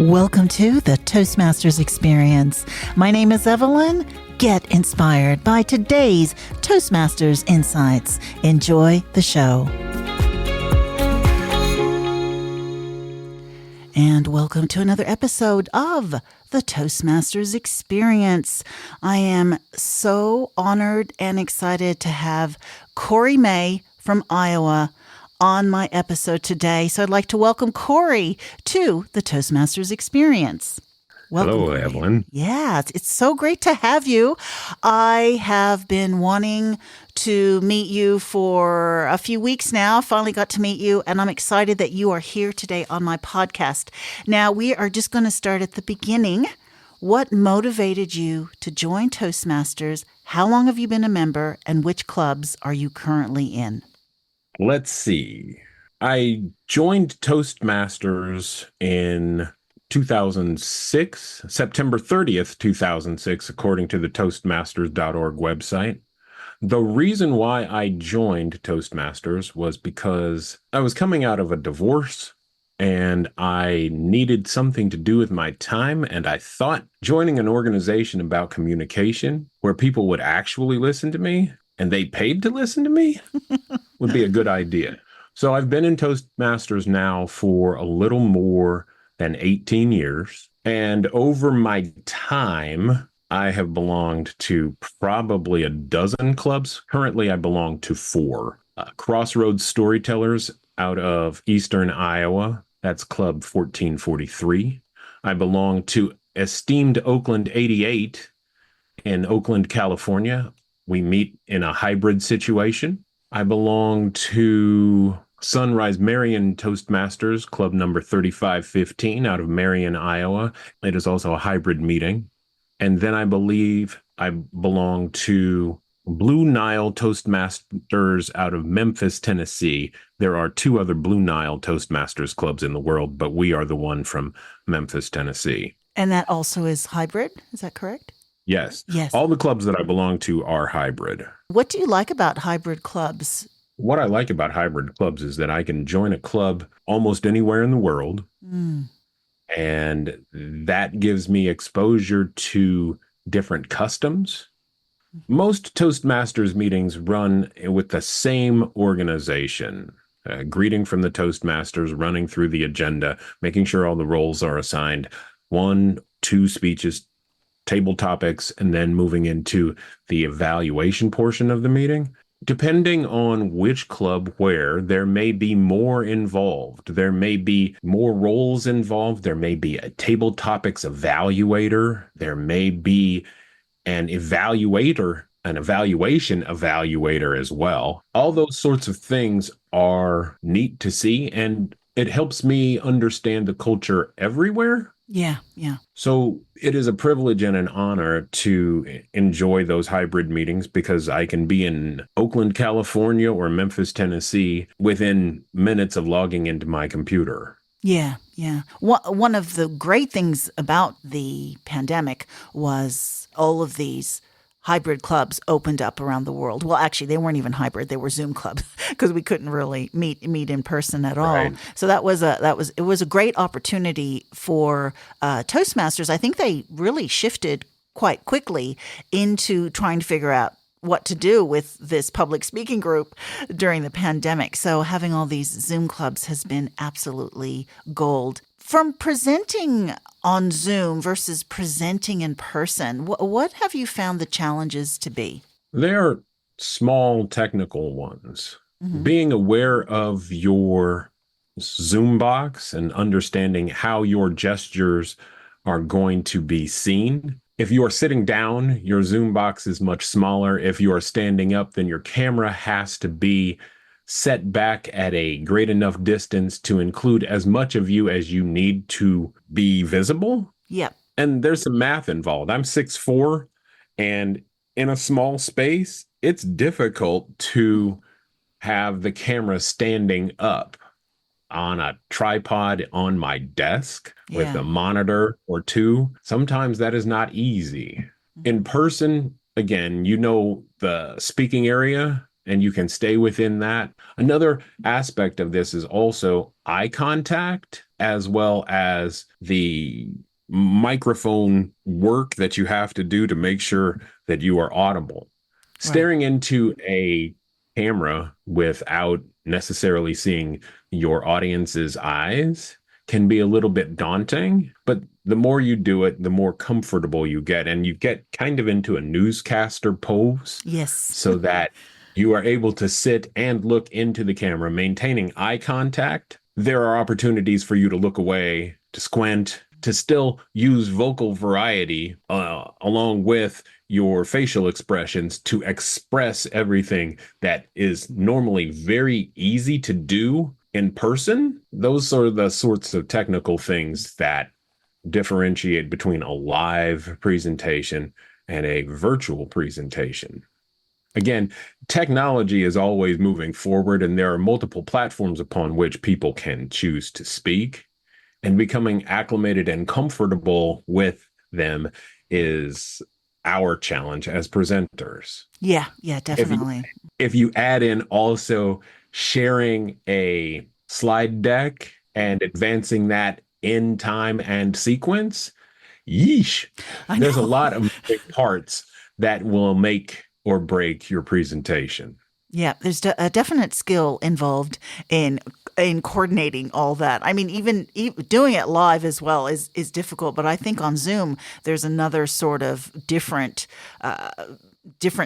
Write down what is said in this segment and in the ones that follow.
Welcome to the Toastmasters Experience. My name is Evelyn. Get inspired by today's Toastmasters insights. Enjoy the show. And welcome to another episode of the Toastmasters Experience. I am so honored and excited to have Kory May from Iowa on my episode today. So I'd like to welcome Kory to the Toastmasters Experience. Welcome, Hello, Kory. Evelyn. Yeah, it's so great to have you. I have been wanting to meet you for a few weeks now. Finally got to meet you, and I'm excited that you are here today on my podcast. Now, we are just going to start at the beginning. What motivated you to join Toastmasters? How long have you been a member, and which clubs are you currently in? Let's see. I joined Toastmasters in 2006, September 30th, 2006, according to the Toastmasters.org website. The reason why I joined Toastmasters was because I was coming out of a divorce and I needed something to do with my time. And I thought joining an organization about communication where people would actually listen to me and they paid to listen to me would be a good idea. So I've been in Toastmasters now for a little more than 18 years. And over my time, I have belonged to probably a dozen clubs. Currently, I belong to 4. Crossroads Storytellers out of Eastern Iowa. That's Club 1443. I belong to Esteemed Oakland 88 in Oakland, California. We meet in a hybrid situation. I belong to Sunrise Marion Toastmasters, Club number 3515 out of Marion, Iowa. It is also a hybrid meeting. And then I believe I belong to Blue Nile Toastmasters out of Memphis, Tennessee. There are 2 other Blue Nile Toastmasters clubs in the world, but we are the one from Memphis, Tennessee. And that also is hybrid, is that correct? Yes. Yes. All the clubs that I belong to are hybrid. What do you like about hybrid clubs? What I like about hybrid clubs is that I can join a club almost anywhere in the world. And that gives me exposure to different customs. Most Toastmasters meetings run with the same organization. Greeting from the Toastmasters, running through the agenda, making sure all the roles are assigned. 1, 2 speeches, table topics, and then moving into the evaluation portion of the meeting. Depending on which club where, there may be more involved. There may be more roles involved. There may be a table topics evaluator. There may be an evaluation evaluator as well. All those sorts of things are neat to see, and it helps me understand the culture everywhere. Yeah. So it is a privilege and an honor to enjoy those hybrid meetings because I can be in Oakland, California or Memphis, Tennessee within minutes of logging into my computer. Yeah. One of the great things about the pandemic was all of these hybrid clubs opened up around the world. Well, actually, they weren't even hybrid; they were Zoom clubs because we couldn't really meet in person at all. Right. So it was a great opportunity for Toastmasters. I think they really shifted quite quickly into trying to figure out what to do with this public speaking group during the pandemic. So having all these Zoom clubs has been absolutely gold. From presenting on Zoom versus presenting in person, what have you found the challenges to be? They're small technical ones. Being aware of your Zoom box and understanding how your gestures are going to be seen. If you are sitting down, your Zoom box is much smaller. If you are standing up, then your camera has to be set back at a great enough distance to include as much of you as you need to be visible. Yep. And there's some math involved. I'm 6'4", and in a small space, it's difficult to have the camera standing up on a tripod on my desk with a monitor or 2. Sometimes that is not easy. In person, again, the speaking area, and you can stay within that. Another aspect of this is also eye contact, as well as the microphone work that you have to do to make sure that you are audible. Right. Staring into a camera without necessarily seeing your audience's eyes can be a little bit daunting, but the more you do it, the more comfortable you get, and you get kind of into a newscaster pose Yes. so that you are able to sit and look into the camera, maintaining eye contact. There are opportunities for you to look away, to squint, to still use vocal variety along with your facial expressions to express everything that is normally very easy to do in person. Those are the sorts of technical things that differentiate between a live presentation and a virtual presentation. Again, technology is always moving forward, and there are multiple platforms upon which people can choose to speak, and becoming acclimated and comfortable with them is our challenge as presenters. Yeah, If you, definitely. if you add in also sharing a slide deck and advancing that in time and sequence, yeesh, I there's a know. lot of moving parts that will make or break your presentation. Yeah, there's a definite skill involved in coordinating all that. I mean, even doing it live as well is difficult, but I think on Zoom there's another sort of different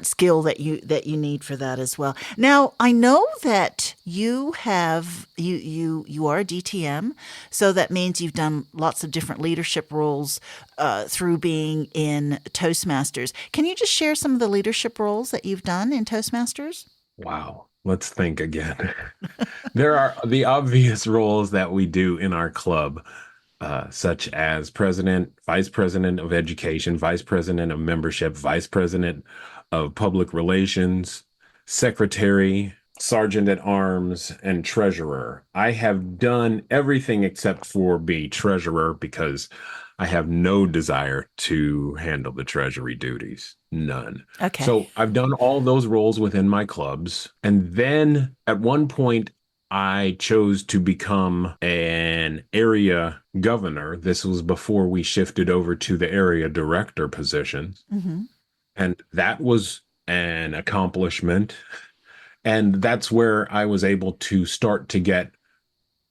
skill that you need for that as well. Now, I know that you are a DTM, so that means you've done lots of different leadership roles through being in Toastmasters. Can you just share some of the leadership roles that you've done in Toastmasters? Wow. Let's think again. There are the obvious roles that we do in our club, such as president, vice president of education, vice president of membership, vice president of public relations, secretary, sergeant at arms, and treasurer. I have done everything except for be treasurer because I have no desire to handle the treasury duties. None. Okay. So I've done all those roles within my clubs. And then at one point, I chose to become an area governor. This was before we shifted over to the area director position. Hmm. And that was an accomplishment. And that's where I was able to start to get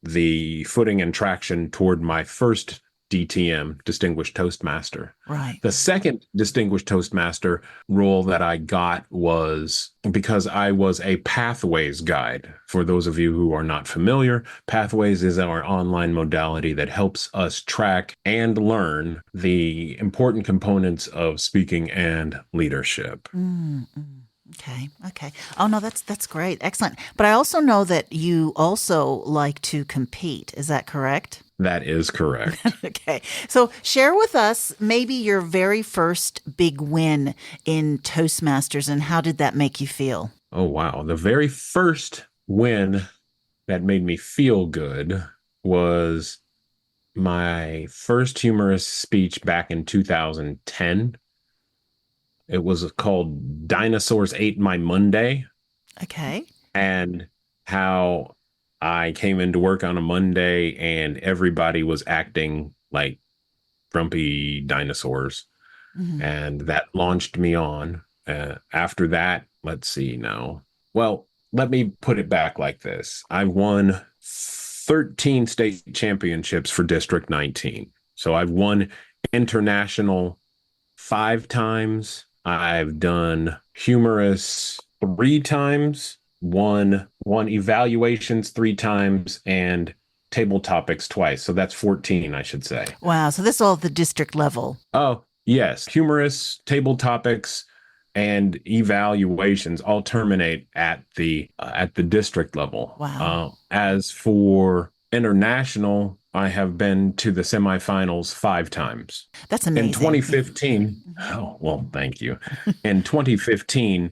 the footing and traction toward my first DTM, Distinguished Toastmaster. Right. The second Distinguished Toastmaster role that I got was because I was a Pathways guide. For those of you who are not familiar, Pathways is our online modality that helps us track and learn the important components of speaking and leadership. Mm, mm. Okay. Okay. Oh no, that's great. Excellent. But I also know that you also like to compete. Is that correct? That is correct. Okay. So share with us maybe your very first big win in Toastmasters and how did that make you feel? Oh, wow. The very first win that made me feel good was my first humorous speech back in 2010. It was called Dinosaurs Ate My Monday, Okay. and how I came into work on a Monday and everybody was acting like grumpy dinosaurs. Hmm. And that launched me on. After that, let's see now. Well, let me put it back like this. I won 13 state championships for District 19. So I've won international 5 times. I've done humorous 3 times, won evaluations 3 times, and table topics twice. So that's 14, I should say. Wow. So this is all at the district level. Oh, yes. Humorous, table topics, and evaluations all terminate at the district level. Wow. As for international, I have been to the semifinals 5 times. That's In amazing. 2015, oh, well, thank you. In 2015,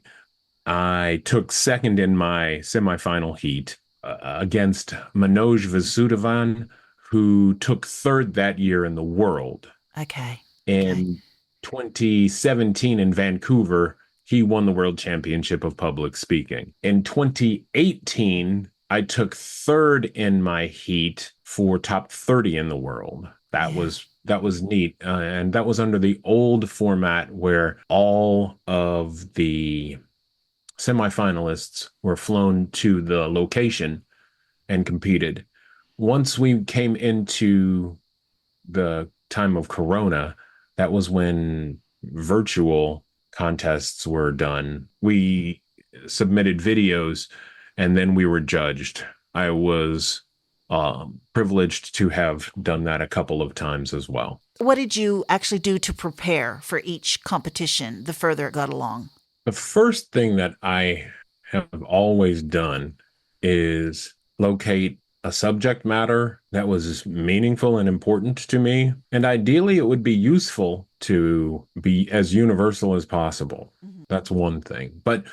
I took second in my semifinal heat against Manoj Vasudevan, who took third that year in the world. Okay. Okay. In 2017 in Vancouver, he won the World Championship of Public Speaking. In 2018, I took third in my heat for top 30 in the world. That Yeah. was neat, and that was under the old format where all of the semifinalists were flown to the location and competed. Once we came into the time of Corona, that was when virtual contests were done. We submitted videos and then we were judged. I was privileged to have done that a couple of times as well. What did you actually do to prepare for each competition the further it got along? The first thing that I have always done is locate a subject matter that was meaningful and important to me. And ideally, it would be useful to be as universal as possible. Mhm. That's one thing. But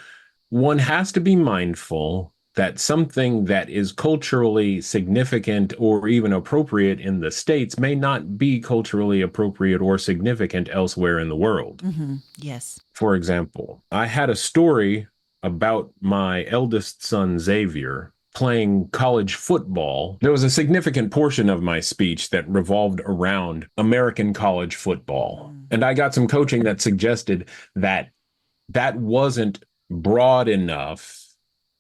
one has to be mindful that something that is culturally significant or even appropriate in the States may not be culturally appropriate or significant elsewhere in the world. Mm-hmm. Yes. For example, I had a story about my eldest son, Xavier, playing college football. There was a significant portion of my speech that revolved around American college football. And I got some coaching that suggested that that wasn't broad enough.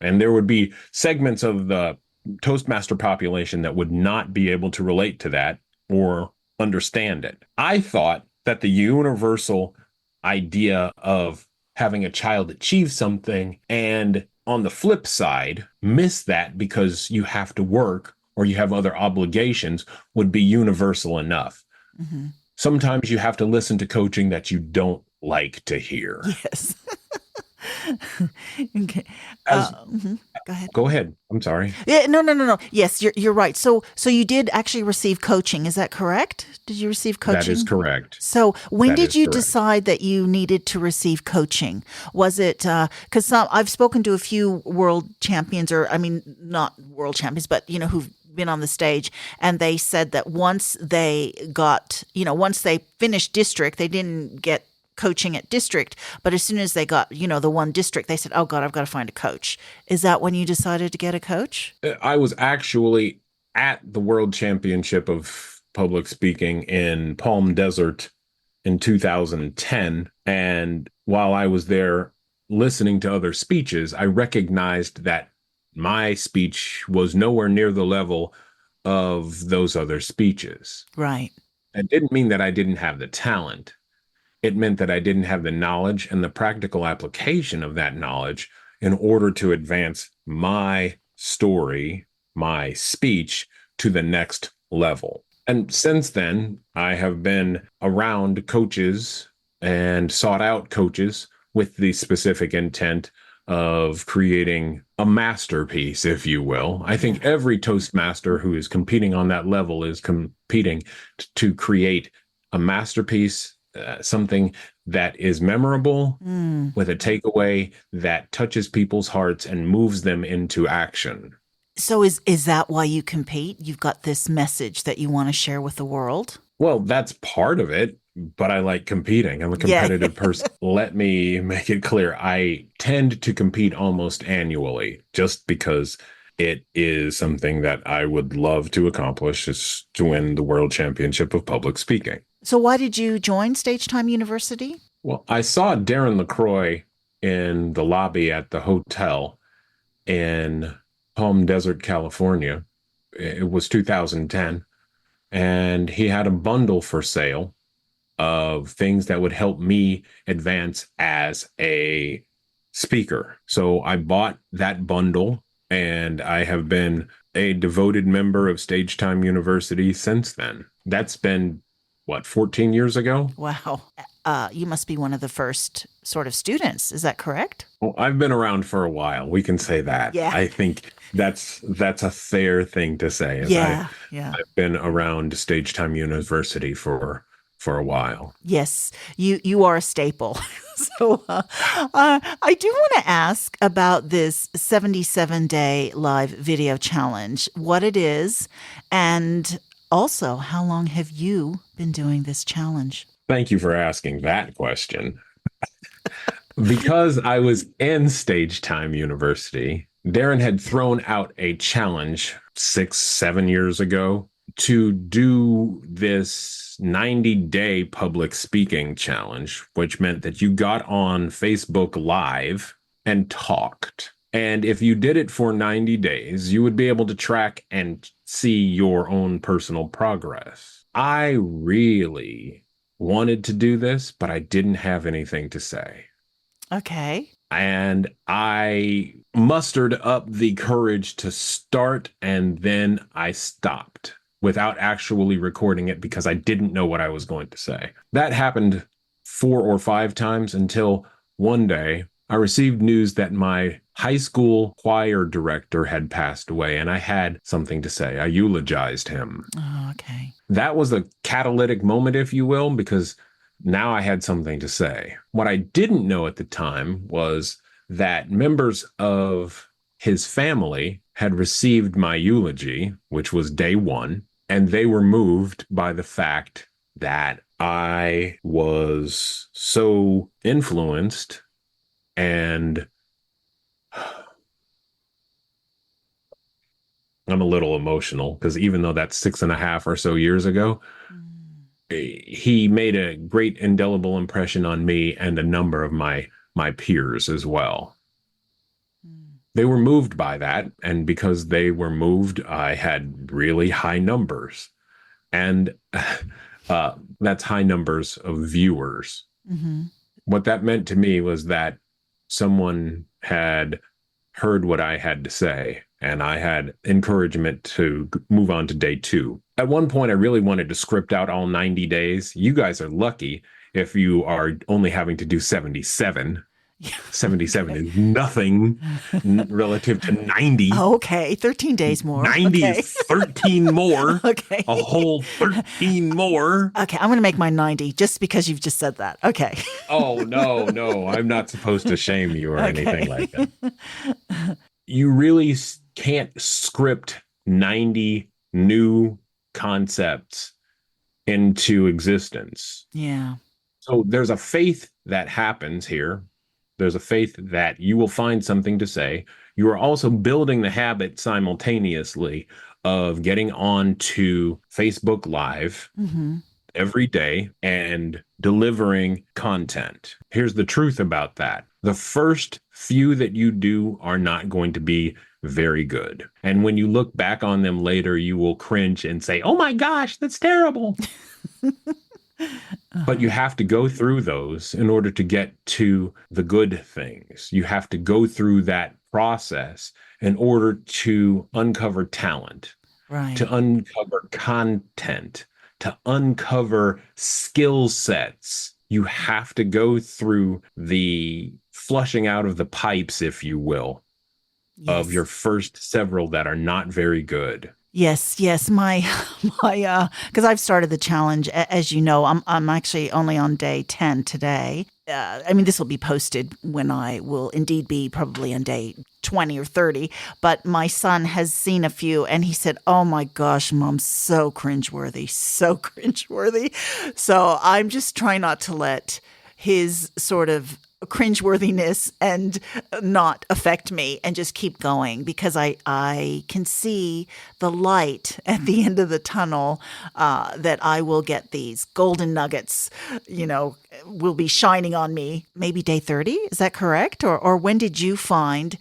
And there would be segments of the Toastmaster population that would not be able to relate to that or understand it. I thought that the universal idea of having a child achieve something and on the flip side, miss that because you have to work or you have other obligations would be universal enough. Mm-hmm. Sometimes you have to listen to coaching that you don't like to hear. Yes. Okay. Mhm. Go ahead. Go ahead. I'm sorry. Yeah, no. Yes, you're right. So you did actually receive coaching. Is that correct? Did you receive coaching? That is correct. So when That did is you correct. decide that you needed to receive coaching? Was it because I've spoken to a few world champions, or I mean, not world champions, but who've been on the stage, and they said that once they finished district, they didn't get coaching at district, but as soon as they got the one district, they said, oh God, I've got to find a coach. Is that when you decided to get a coach? I was actually at the World Championship of Public Speaking in Palm Desert in 2010. And while I was there listening to other speeches, I recognized that my speech was nowhere near the level of those other speeches. Right. That didn't mean that I didn't have the talent. It meant that I didn't have the knowledge and the practical application of that knowledge in order to advance my story, my speech to the next level. And since then, I have been around coaches and sought out coaches with the specific intent of creating a masterpiece, if you will. I think every Toastmaster who is competing on that level is competing to create a masterpiece, something that is memorable with a takeaway that touches people's hearts and moves them into action. So is that why you compete? You've got this message that you want to share with the world? Well, that's part of it, but I like competing. I'm a competitive person. Let me make it clear. I tend to compete almost annually just because it is something that I would love to accomplish, is to win the World Championship of Public Speaking. So why did you join Stage Time University? Well, I saw Darren LaCroix in the lobby at the hotel in Palm Desert, California. It was 2010. And he had a bundle for sale of things that would help me advance as a speaker. So I bought that bundle, and I have been a devoted member of Stage Time University since then. That's been 14 years ago? Wow. You must be one of the first sort of students. Is that correct? Well, I've been around for a while. We can say that. Yeah. I think that's a fair thing to say. Yeah. I've been around Stage Time University for a while. Yes, you are a staple. So I do want to ask about this 77-day live video challenge, what it is, and also how long have you been doing this challenge? Thank you for asking that question. Because I was in Stage Time University, Darren had thrown out a challenge 6, 7 years ago to do this 90-day public speaking challenge, which meant that you got on Facebook Live and talked. And if you did it for 90 days, you would be able to track and see your own personal progress. I really wanted to do this, but I didn't have anything to say. Okay. And I mustered up the courage to start, and then I stopped without actually recording it because I didn't know what I was going to say. That happened 4 or 5 times until one day I received news that my high school choir director had passed away, and I had something to say. I eulogized him. Oh, okay. That was a catalytic moment, if you will, because now I had something to say. What I didn't know at the time was that members of his family had received my eulogy, which was day one, and they were moved by the fact that I was so influenced and I'm a little emotional because even though that's 6.5 or so years ago, he made a great indelible impression on me and a number of my peers as well. They were moved by that, and because they were moved, I had really high numbers, and that's high numbers of viewers. Mm-hmm. What that meant to me was that someone had heard what I had to say, and I had encouragement to move on to day 2. At one point, I really wanted to script out all 90 days. You guys are lucky if you are only having to do 77. 77 is nothing relative to 90. Okay, 13 days more. 90 okay. is 13 more. Okay. A whole 13 more. Okay, I'm going to make mine 90 just because you've just said that. Okay. Oh, no. I'm not supposed to shame you or anything like that. You really can't script 90 new concepts into existence. Yeah. So there's a faith that happens here. There's a faith that you will find something to say. You are also building the habit simultaneously of getting on to Facebook Live every day and delivering content. Here's the truth about that. The first few that you do are not going to be very good. And when you look back on them later, you will cringe and say, oh my gosh, that's terrible. But you have to go through those in order to get to the good things. You have to go through that process in order to uncover talent, Right. to uncover content, to uncover skill sets. You have to go through the flushing out of the pipes, if you will, of your first several that are not very good. Yes, my because I've started the challenge, as you know. I'm actually only on day 10 today. I mean, this will be posted when I will indeed be probably on day 20 or 30. But my son has seen a few, and he said, "Oh my gosh, Mom, so cringeworthy, so cringeworthy." So I'm just trying not to let his sort of cringeworthiness and not affect me and just keep going, because I can see the light at the end of the tunnel, that I will get these golden nuggets, will be shining on me. Maybe day 30. Is that correct? Or when did you find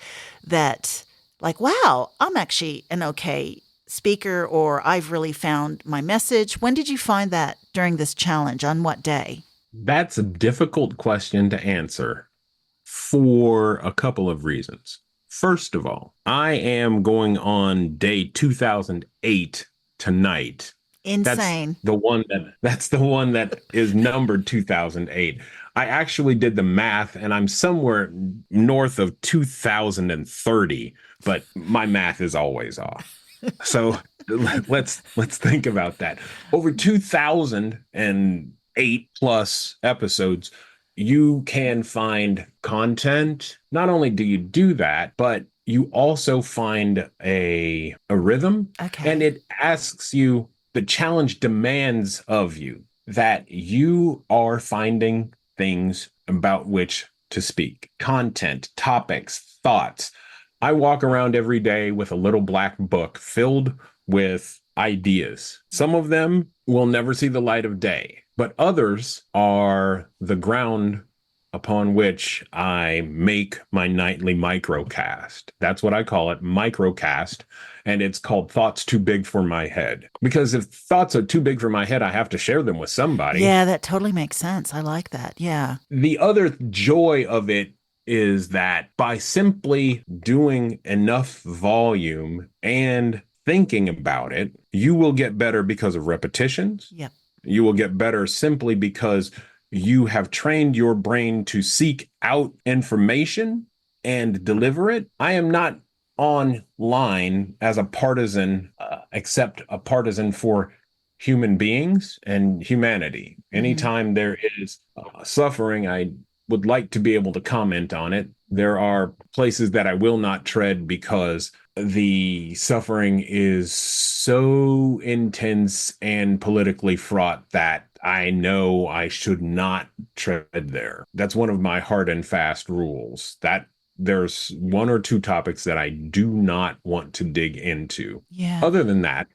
that, like, wow, I'm actually an okay speaker, or I've really found my message? When did you find that during this challenge? On what day? That's a difficult question to answer for a couple of reasons. First of all, I am going on day 2008 tonight. Insane. That's the one that is numbered 2008. I actually did the math, and I'm somewhere north of 2030, but my math is always off. So let's think about that. Over 2008 plus episodes, you can find content. Not only do you do that, but you also find a rhythm. Okay. And it asks you, the challenge demands of you that you are finding things about which to speak, content, topics, thoughts. I walk around every day with a little black book filled with ideas. Some of them will never see the light of day, but others are the ground upon which I make my nightly microcast. That's what I call it, microcast. And it's called Thoughts Too Big for My Head. Because if thoughts are too big for my head, I have to share them with somebody. Yeah, that totally makes sense. I like that. Yeah. The other joy of it is that by simply doing enough volume and thinking about it, you will get better because of repetitions. Yep. You will get better simply because you have trained your brain to seek out information and deliver it. I am not online as a partisan, except a partisan for human beings and humanity. Anytime there is suffering, I would like to be able to comment on it. There are places that I will not tread because the suffering is so intense and politically fraught that I know I should not tread there. That's one of my hard and fast rules. That there's one or two topics that I do not want to dig into. Yeah. Other than that,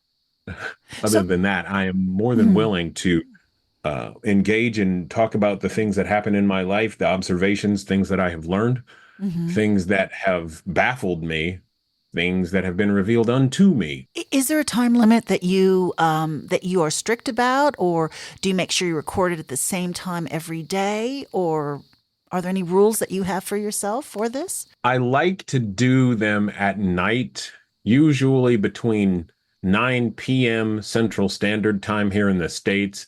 I am more than willing to engage and talk about the things that happen in my life, the observations, things that I have learned, things that have baffled me, things that have been revealed unto me. Is there a time limit that you are strict about, or do you make sure you record it at the same time every day, or are there any rules that you have for yourself for this? I like to do them at night, usually between 9 p.m. Central Standard Time here in the States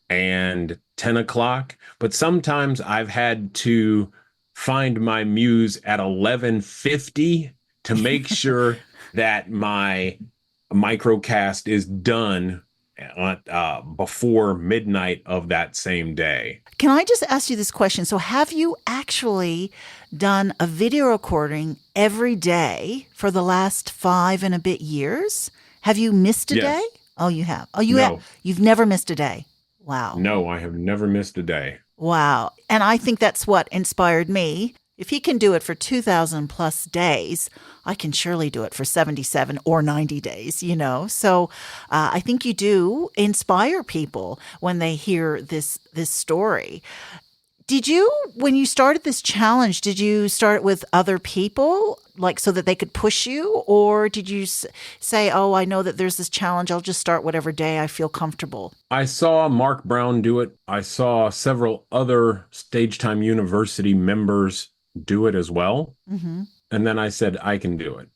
and 10 o'clock. But sometimes I've had to find my muse at 11:50 to make sure that my microcast is done before midnight of that same day. Can I just ask you this question? So have you actually done a video recording every day for the last 5 and a bit years? Have you missed a day? Oh, you have. Oh, you have. You've never missed a day. Wow. No, I have never missed a day. Wow. And I think that's what inspired me. If he can do it for 2,000 plus days, I can surely do it for 77 or 90 days, you know? So I think you do inspire people when they hear this story. Did you, when you started this challenge, did you start with other people, like so that they could push you? Or did you say, oh, I know that there's this challenge, I'll just start whatever day I feel comfortable? I saw Mark Brown do it. I saw several other Stage Time University members do it as well. And then I said, I can do it.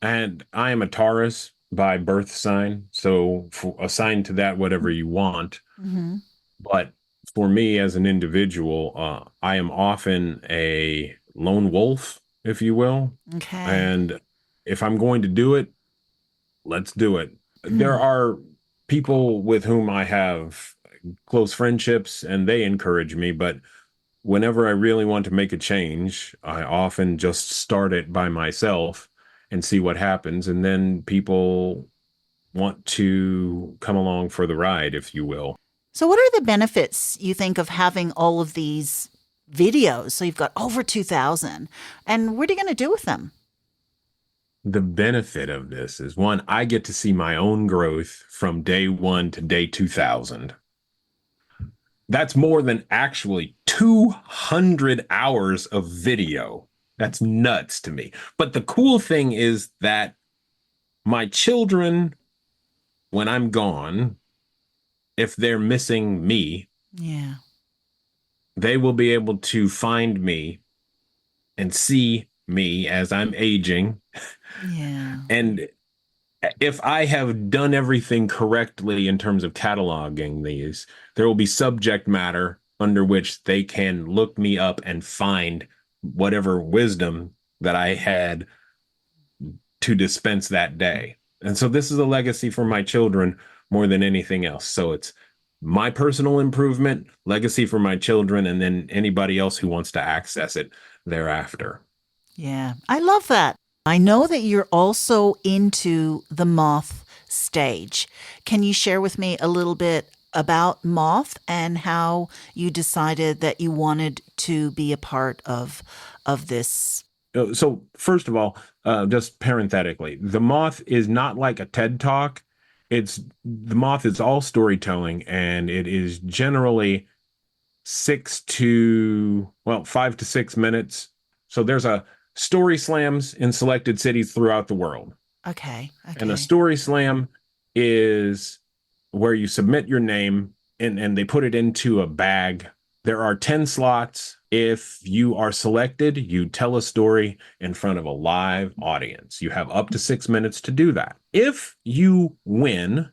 And I am a Taurus by birth sign. So assign to that whatever you want. But for me as an individual, I am often a lone wolf, if you will. Okay. And if I'm going to do it, let's do it. There are people with whom I have close friendships and they encourage me, but whenever I really want to make a change, I often just start it by myself and see what happens. And then people want to come along for the ride, if you will. So what are the benefits, you think, of having all of these videos? So you've got over 2,000. And what are you going to do with them? The benefit of this is, one, I get to see my own growth from day 1 to day 2,000. That's more than actually 200 hours of video. That's nuts to me. But the cool thing is that my children, when I'm gone, if they're missing me, they will be able to find me and see me as I'm aging. And if I have done everything correctly in terms of cataloging these, there will be subject matter under which they can look me up and find whatever wisdom that I had to dispense that day. And so this is a legacy for my children more than anything else. So it's my personal improvement, legacy for my children, and then anybody else who wants to access it thereafter. Yeah, I love that. I know that you're also into the Moth stage. Can you share with me a little bit about Moth and how you decided that you wanted to be a part of this. So first of all, just parenthetically, the Moth is not like a TED Talk. It's the Moth is all storytelling, and it is generally 5 to 6 minutes. So there's a story slams in selected cities throughout the world. Okay. And a Okay. story slam is where you submit your name and they put it into a bag. There are 10 slots. If you are selected, you tell a story in front of a live audience. You have up to 6 minutes to do that. If you win,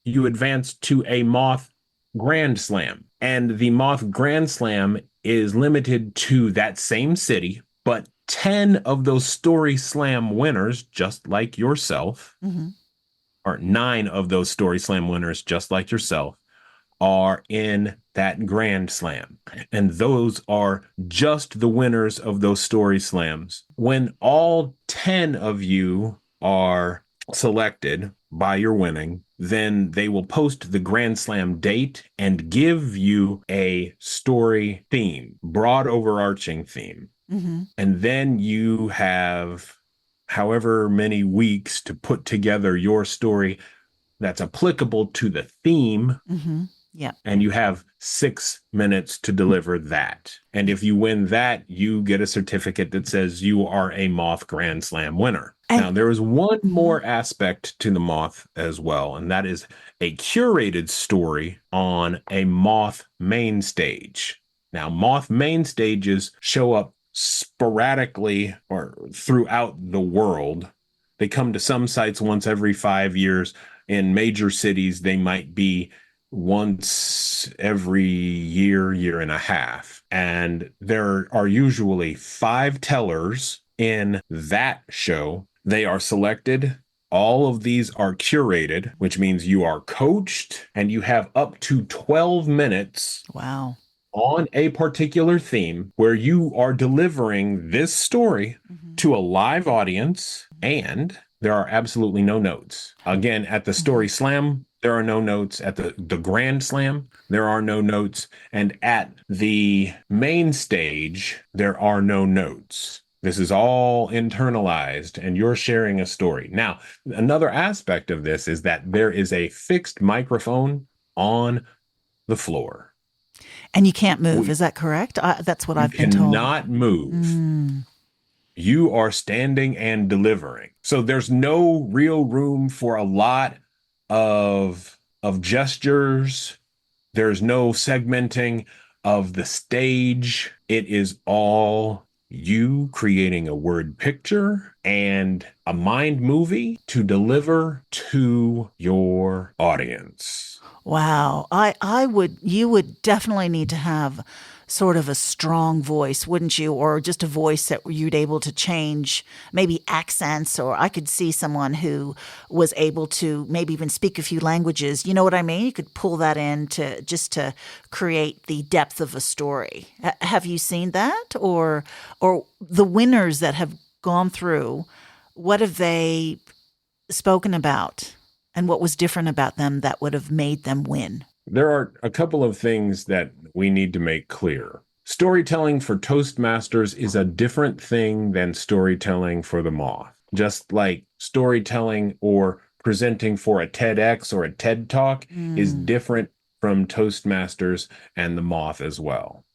you advance to a Moth Grand Slam. And the Moth Grand Slam is limited to that same city, but 10 of those Story Slam winners, just like yourself, Hmm. or 9 of those Story Slam winners, just like yourself, are in that Grand Slam. And those are just the winners of those Story Slams. When all 10 of you are selected by your winning, then they will post the Grand Slam date and give you a story theme, broad overarching theme. Hmm. And then you have however many weeks to put together your story that's applicable to the theme. Hmm. Yeah. And you have 6 minutes to deliver that. And if you win that, you get a certificate that says you are a Moth Grand Slam winner. And Now, there is one mhm. more aspect to the Moth as well, and that is a curated story on a Moth main stage. Now, Moth main stages show up sporadically or throughout the world. They come to some sites once every 5 years. In major cities, they might be once every year, year and a half. And there are usually 5 tellers in that show. They are selected. All of these are curated, which means you are coached and you have up to 12 minutes Wow. on a particular theme where you are delivering this story Hmm. to a live audience, and there are absolutely no notes. Again, at the Hmm. Story Slam, there are no notes. At the Grand Slam, there are no notes. And at the main stage, there are no notes. This is all internalized, and you're sharing a story. Now, another aspect of this is that there is a fixed microphone on the floor. And you can't move. We, Is that correct? That's what you I've been told. cannot move. Mm. You are standing and delivering. So there's no real room for a lot of gestures. There's no segmenting of the stage. It is all you creating a word picture and a mind movie to deliver to your audience. Wow. You would definitely need to have sort of a strong voice, wouldn't you? Or just a voice that you'd able to change maybe accents, or I could see someone who was able to maybe even speak a few languages. You know what I mean? You could pull that in to just to create the depth of a story. Have you seen that? Or the winners that have gone through, what have they spoken about? And what was different about them that would have made them win? There are a couple of things that we need to make clear. Storytelling for Toastmasters is a different thing than storytelling for the Moth. Just like storytelling or presenting for a TEDx or a TED Talk is Mm, different from Toastmasters and the Moth as well.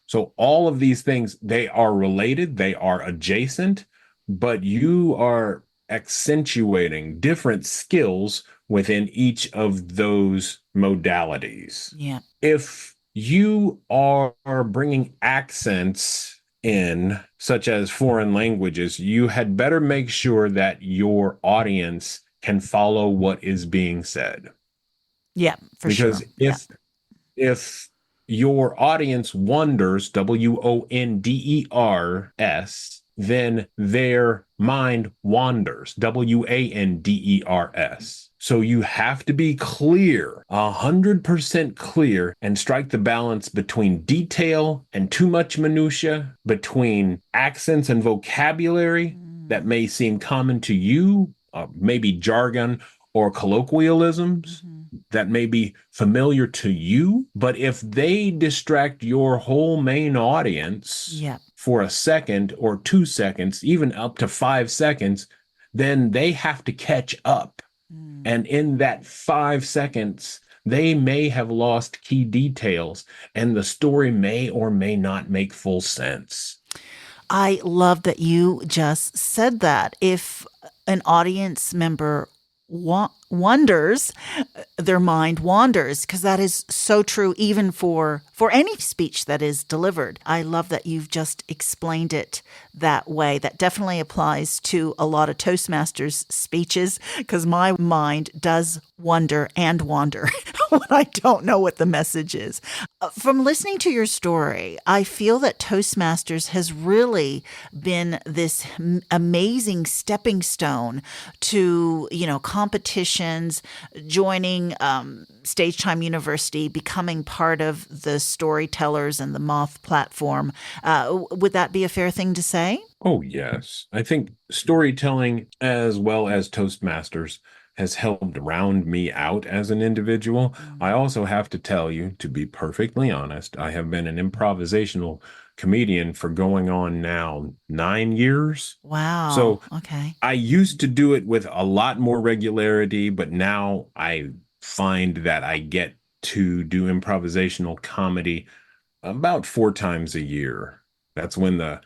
So all of these things, they are related, they are adjacent, but you are accentuating different skills within each of those modalities. yeah. If you are bringing accents in, such as foreign languages, you had better make sure that your audience can follow what is being said. Yeah, for Because sure. Yeah. if your audience wonders, Wonders, then their mind wanders, Wanders. So you have to be clear, 100% clear, and strike the balance between detail and too much minutia, between accents and vocabulary that Mm, may seem common to you, maybe jargon, or colloquialisms Mhm. that may be familiar to you, but if they distract your whole main audience Yeah. for a second or 2 seconds, even up to 5 seconds, then they have to catch up. Mm. And in that 5 seconds, they may have lost key details, and the story may or may not make full sense. I love that you just said that. If an audience member wonders, their mind wanders, because that is so true even for any speech that is delivered. I love that you've just explained it that way. That definitely applies to a lot of Toastmasters speeches, because my mind does wonder and wander when I don't know what the message is. From listening to your story, I feel that Toastmasters has really been this amazing stepping stone to, competitions, joining Stage Time University, becoming part of the storytellers and the Moth platform. Would that be a fair thing to say? Oh, yes. I think storytelling as well as Toastmasters has helped round me out as an individual. I Mm. also have to tell you, to be perfectly honest, I have been an improvisational comedian for going on now 9 years. Wow. So Okay. I used to do it with a lot more regularity, but now I find that I get to do improvisational comedy about 4 times a year. That's when the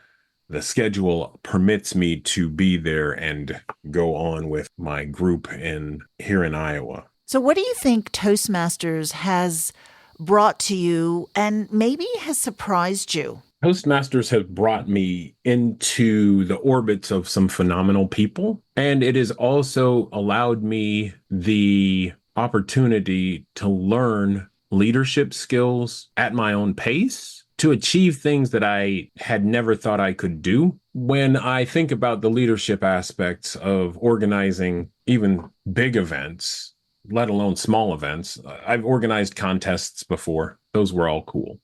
schedule permits me to be there and go on with my group in here in Iowa. So, what do you think Toastmasters has brought to you and maybe has surprised you? Toastmasters have brought me into the orbits of some phenomenal people, and it has also allowed me the opportunity to learn leadership skills at my own pace to achieve things that I had never thought I could do. When I think about the leadership aspects of organizing even big events, let alone small events, I've organized contests before. Those were all cool,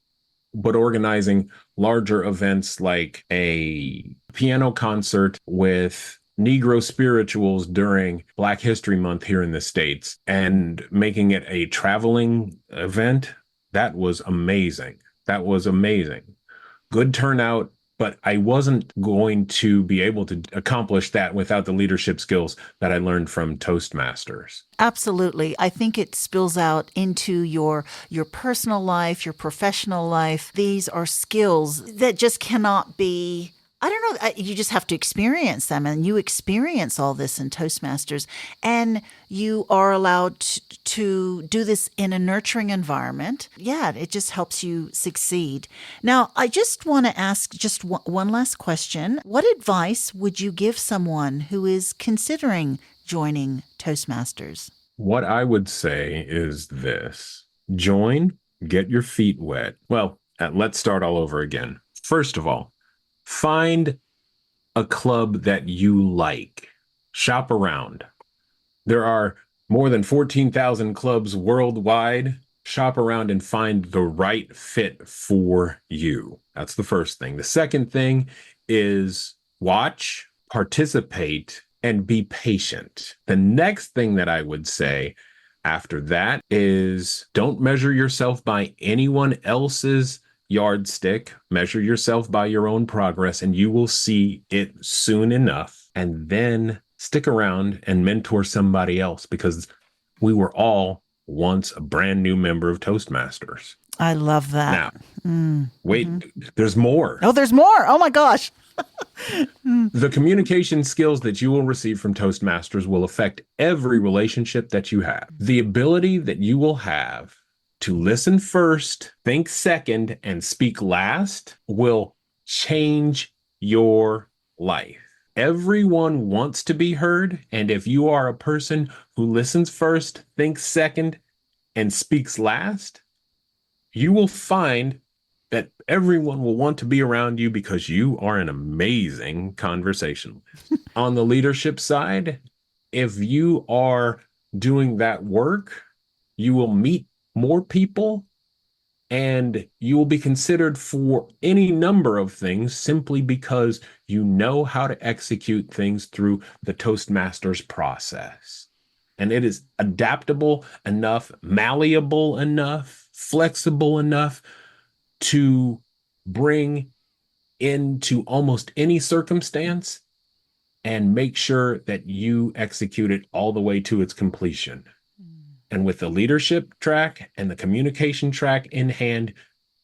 but organizing larger events like a piano concert with Negro spirituals during Black History Month here in the States and making it a traveling event, that was amazing. That was amazing. Good turnout, but I wasn't going to be able to accomplish that without the leadership skills that I learned from Toastmasters. Absolutely. I think it spills out into your personal life, your professional life. These are skills that just cannot be, I don't know, you just have to experience them, and you experience all this in Toastmasters, and you are allowed to do this in a nurturing environment. Yeah, it just helps you succeed. Now, I just want to ask just one last question. What advice would you give someone who is considering joining Toastmasters? What I would say is this: join, get your feet wet. Well, let's start all over again. First of all, find a club that you like. Shop around. There are more than 14,000 clubs worldwide. Shop around and find the right fit for you. That's the first thing. The second thing is watch, participate, and be patient. The next thing that I would say after that is don't measure yourself by anyone else's yardstick. Measure yourself by your own progress, and you will see it soon enough. And then stick around and mentor somebody else, because we were all once a brand new member of Toastmasters. I love that. Now, Mm. wait, Mhm. there's more. Oh, there's more. Oh my gosh. Mm. The communication skills that you will receive from Toastmasters will affect every relationship that you have. The ability that you will have to listen first, think second, and speak last will change your life. Everyone wants to be heard. And if you are a person who listens first, thinks second, and speaks last, you will find that everyone will want to be around you because you are an amazing conversationalist. On the leadership side, if you are doing that work, you will meet more people and you will be considered for any number of things simply because you know how to execute things through the Toastmasters process. and it is adaptable enough, malleable enough, flexible enough to bring into almost any circumstance and make sure that you execute it all the way to its completion. And with the leadership track and the communication track in hand,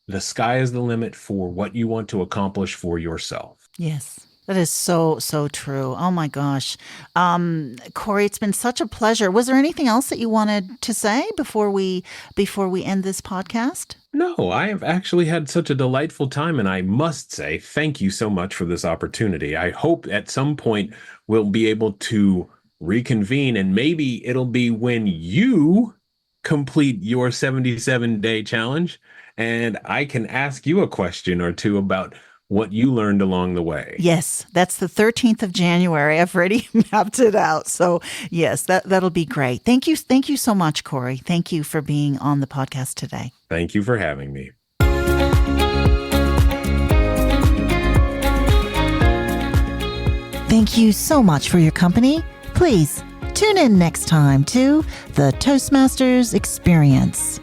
the sky is the limit for what you want to accomplish for yourself. Yes. That is so, so true. Oh my gosh. Kory, it's been such a pleasure. Was there anything else that you wanted to say before we end this podcast? No, I have actually had such a delightful time, and I must say thank you so much for this opportunity. I hope at some point we'll be able to reconvene, and maybe it'll be when you complete your 77-day challenge, and I can ask you a question or two about what you learned along the way. Yes, that's the 13th of January. I've already mapped it out. So yes, that'll be great. Thank you. Thank you so much, Kory. Thank you for being on the podcast today. Thank you for having me. Thank you so much for your company. Please tune in next time to the Toastmasters Experience.